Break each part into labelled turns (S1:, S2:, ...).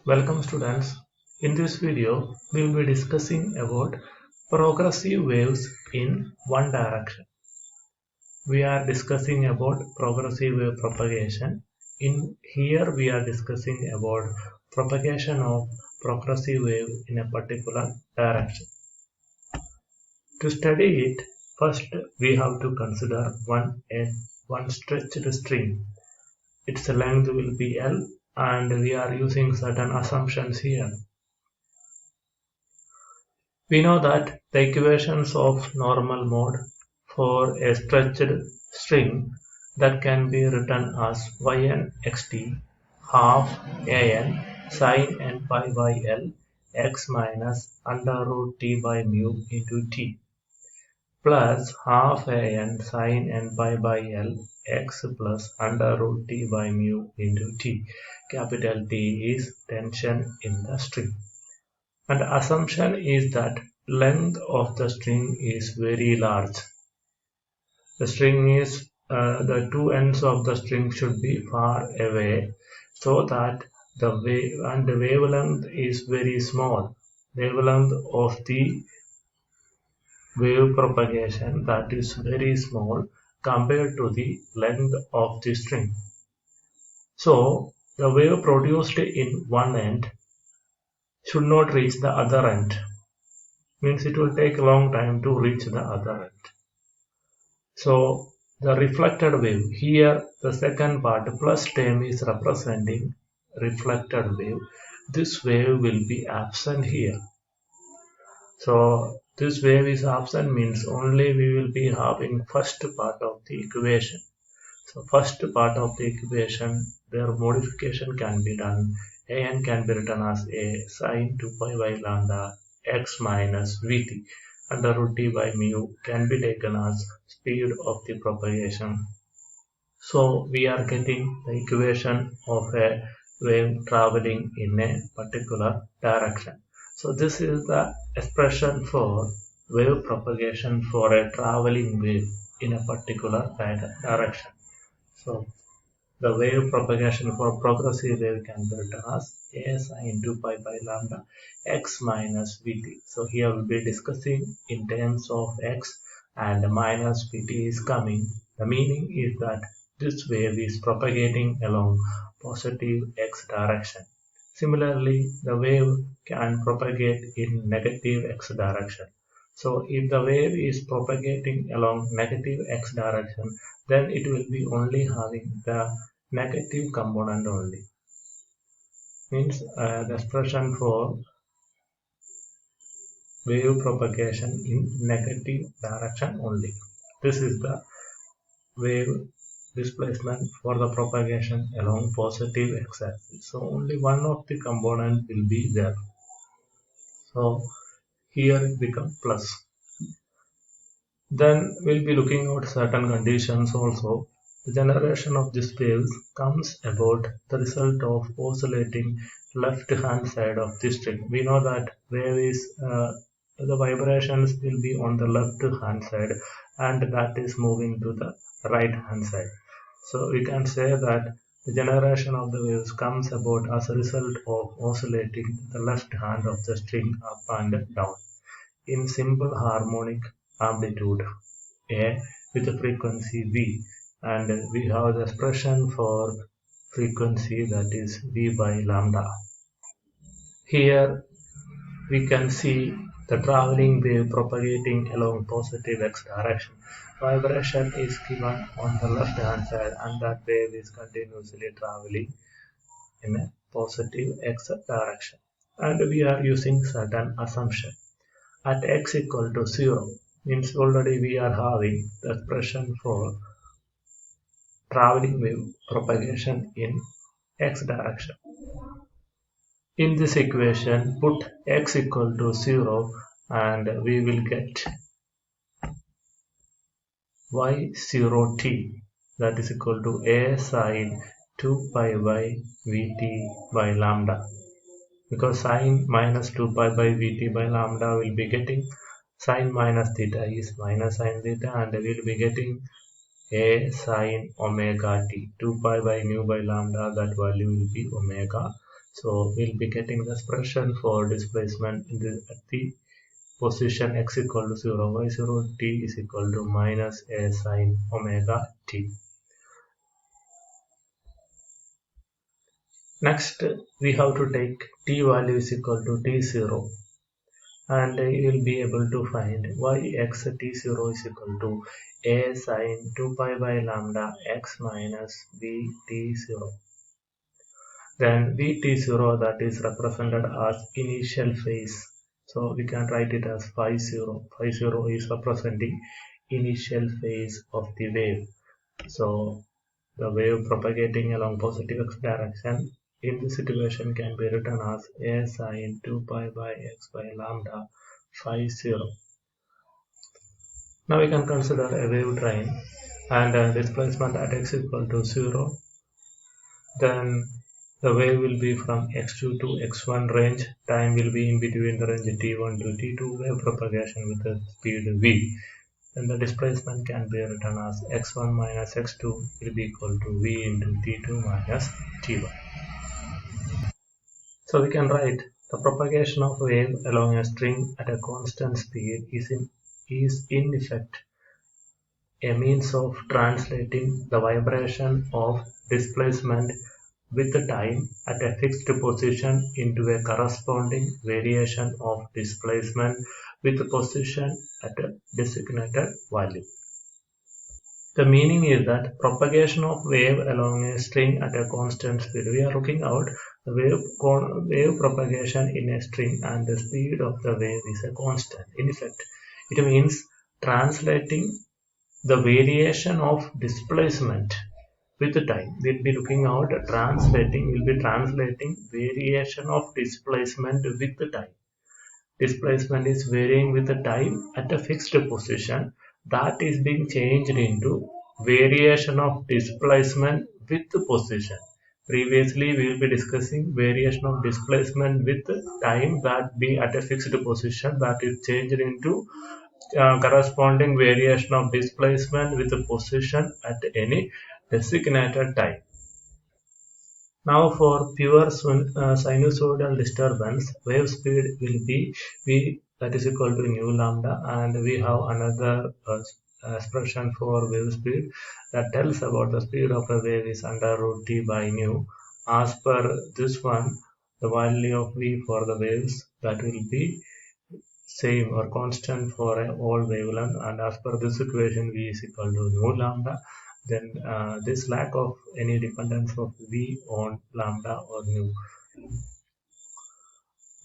S1: Welcome students. In this video, we will be discussing about progressive waves in one direction. We are discussing about progressive wave propagation. In here, we are discussing about propagation of progressive wave in a particular direction. To study it, first we have to consider one stretched string. Its length will be L, and we are using certain assumptions here. We know that the equations of normal mode for a stretched string that can be written as yn xt half an sin n pi by L x minus under root t by mu into t plus half an sin n pi by L x plus under root t by mu into t. Capital T is tension in the string. And the assumption is that length of the string is very large. The two ends of the string should be far away so that the wavelength is very small. Wavelength of the wave propagation that is very small compared to the length of the string. So the wave produced in one end should not reach the other end. Means it will take a long time to reach the other end. So the reflected wave, here the second part plus term is representing reflected wave. This wave will be absent here. So this wave is absent means only we will be having first part of the equation. So first part of the equation, their modification can be done. An can be written as a sin 2 pi by lambda x minus vt under root t by mu can be taken as speed of the propagation. So we are getting the equation of a wave traveling in a particular direction. So this is the expression for wave propagation for a traveling wave in a particular direction. So the wave propagation for progressive wave can be written as a sin 2 pi by lambda x minus vt. So here we'll be discussing in terms of x and minus vt is coming. The meaning is that this wave is propagating along positive x direction. Similarly, the wave can propagate in negative x direction. So if the wave is propagating along negative x direction, then it will be only having the negative component only. Means the expression for wave propagation in negative direction only. This is the wave displacement for the propagation along positive x-axis. So only one of the component will be there. So here it becomes plus. Then we'll be looking at certain conditions also. The generation of these waves comes about the result of oscillating left hand side of the string. We know that wave is the vibrations will be on the left hand side and that is moving to the right hand side. So we can say that the generation of the waves comes about as a result of oscillating the left hand of the string up and down in simple harmonic amplitude A with a frequency V, and we have the expression for frequency that is V by lambda. Here we can see the traveling wave propagating along positive x direction. Vibration is given on the left hand side and that wave is continuously traveling in a positive x direction. And we are using certain assumption. At x equal to 0 means already we are having the expression for traveling wave propagation in x direction. In this equation, put x equal to 0 and we will get y0t that is equal to a sin 2 pi by vt by lambda. Because sin minus 2 pi by vt by lambda will be getting sin minus theta is minus sin theta and we will be getting a sin omega t. 2 pi by mu by lambda, that value will be omega. So we'll be getting the expression for displacement at the position x equal to 0, y0 t is equal to minus a sine omega t. Next, we have to take t value is equal to t0, and you will be able to find yx t0 is equal to a sine 2 pi by lambda x minus v t0. Then Vt0, that is represented as initial phase. So we can write it as phi 0. Phi 0 is representing initial phase of the wave. So the wave propagating along positive x direction in this situation can be written as a sine 2 pi by x by lambda phi 0. Now we can consider a wave train and displacement at x equal to 0. Then the wave will be from x2 to x1 range. Time will be in between the range t1 to t2. Wave propagation with the speed v. Then the displacement can be written as x1 minus x2 will be equal to v into t2 minus t1. So we can write the propagation of wave along a string at a constant speed is in effect a means of translating the vibration of displacement with the time at a fixed position into a corresponding variation of displacement with the position at a designated value. The meaning is that propagation of wave along a string at a constant speed. We are looking out the wave propagation in a string, and the speed of the wave is a constant. In effect, it means translating the variation of displacement with the time. We'll be translating variation of displacement with the time. Displacement is varying with the time at a fixed position, that is being changed into variation of displacement with the position. Previously we will be discussing variation of displacement with time, that be at a fixed position, that is changed into corresponding variation of displacement with the position at any designated time. Now for pure sinusoidal disturbance, wave speed will be v, that is equal to nu lambda, and we have another expression for wave speed that tells about the speed of a wave is under root t by nu. As per this one, the value of v for the waves, that will be same or constant for all wavelength, and as per this equation v is equal to nu lambda. Then this lack of any dependence of v on lambda or nu.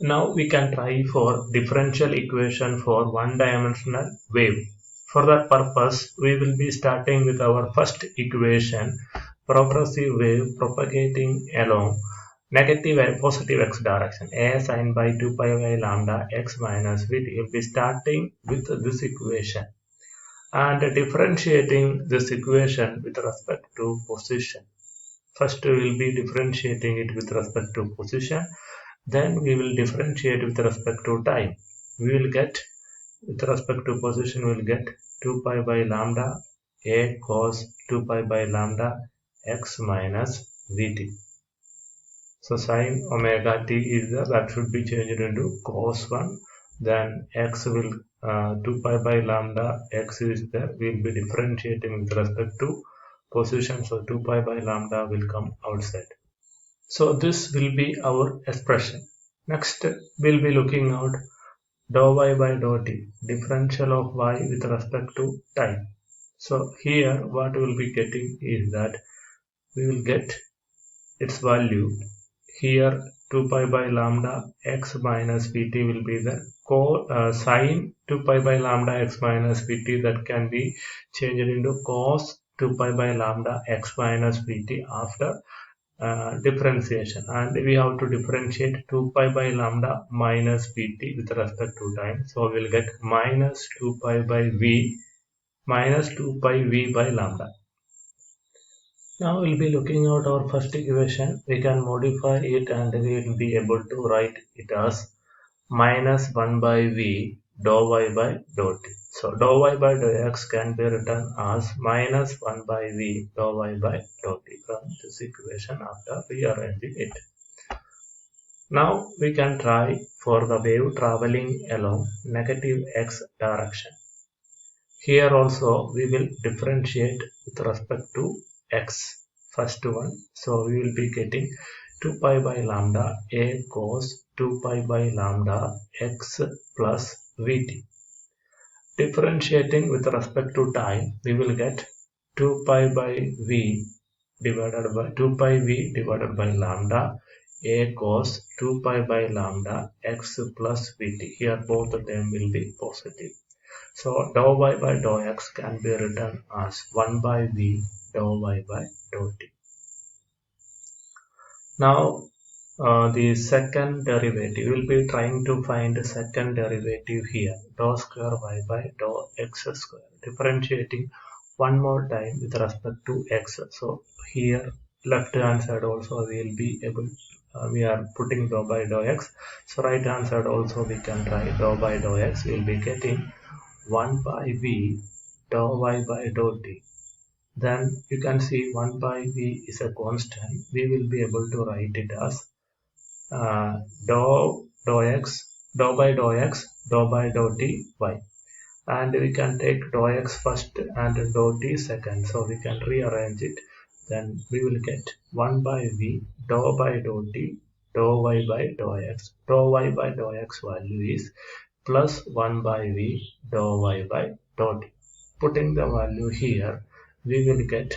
S1: Now we can try for differential equation for one-dimensional wave. For that purpose, we will be starting with our first equation, progressive wave propagating along negative and positive x direction, a sine by 2 pi by lambda x minus vt. We will be starting with this equation and differentiating this equation with respect to position. First we will be differentiating it with respect to position, then we will differentiate with respect to time. We will get, with respect to position, we will get 2 pi by lambda a cos 2 pi by lambda x minus vt. So sine omega t is there, that should be changed into cos 1. Then x will 2 pi by lambda x is there. We will be differentiating with respect to position. So 2 pi by lambda will come outside. So this will be our expression. Next, we'll be looking out dou y by dou t, differential of y with respect to time. So here what we will be getting is that we will get its value here 2 pi by lambda x minus vt will be the sine 2 pi by lambda x minus vt, that can be changed into cos 2 pi by lambda x minus vt after differentiation, and we have to differentiate 2 pi by lambda minus vt with respect to time. So we will get minus 2 pi by v minus 2 pi v by lambda. Now we'll be looking at our first equation. We can modify it and we will be able to write it as minus 1 by v dou y by dou t. So dou y by dou x can be written as minus 1 by v dou y by dou t from this equation after rearranging it. Now we can try for the wave traveling along negative x direction. Here also we will differentiate with respect to x, first one. So we will be getting 2 pi by lambda a cos 2 pi by lambda x plus vt. Differentiating with respect to time, we will get 2 pi by v divided by 2 pi v divided by lambda a cos 2 pi by lambda x plus vt. Here both of them will be positive. So dou y by dou x can be written as 1 by v dou y by dou t. Now the second derivative, we will be trying to find the second derivative here, dou square y by dou x square, differentiating one more time with respect to x. So here left hand side also we will be able, we are putting dou by dou x. So right hand side also we can try dou by dou x. We will be getting 1 by v dou y by dou t. Then you can see 1 by v is a constant. We will be able to write it as dou x, dou by dou x, dou by dou t y. And we can take dou x first and dou t second. So we can rearrange it. Then we will get 1 by v dou by dou t dou y by dou x. Dou y by dou x value is plus 1 by v dou y by dou t. Putting the value here, we will get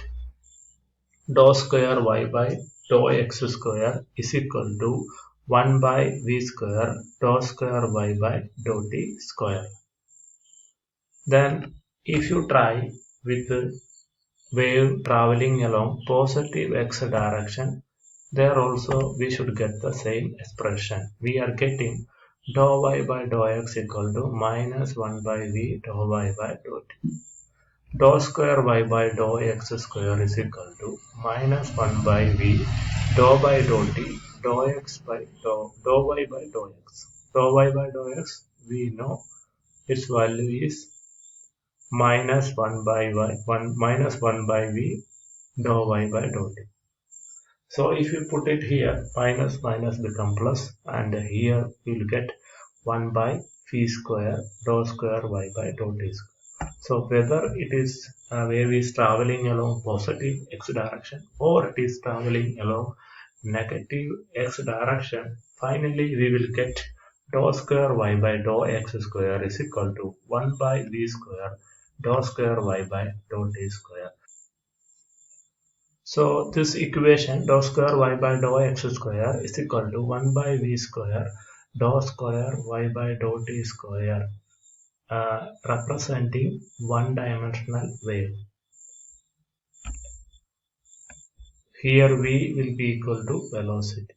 S1: dou square y by dou x square is equal to 1 by v square dou square y by dou t square. Then if you try with the wave traveling along positive x direction, there also we should get the same expression. We are getting dou y by dou x equal to minus 1 by v dou y by dou t. Dou square y by dou x square is equal to minus 1 by v dou by dou t dou x by dou y by dou x. Dou y by dou x, we know its value is minus 1 by minus 1 by v dou y by dou t. So if you put it here, minus minus become plus, and here you will get 1 by v square dou square y by dou t square. So whether it is wave is traveling along positive x direction or it is traveling along negative x direction, finally we will get dou square y by dou x square is equal to 1 by v square dou square y by dou t square. So this equation dou square y by dou x square is equal to 1 by v square dou square y by dou t square, representing one-dimensional wave. Here v will be equal to velocity.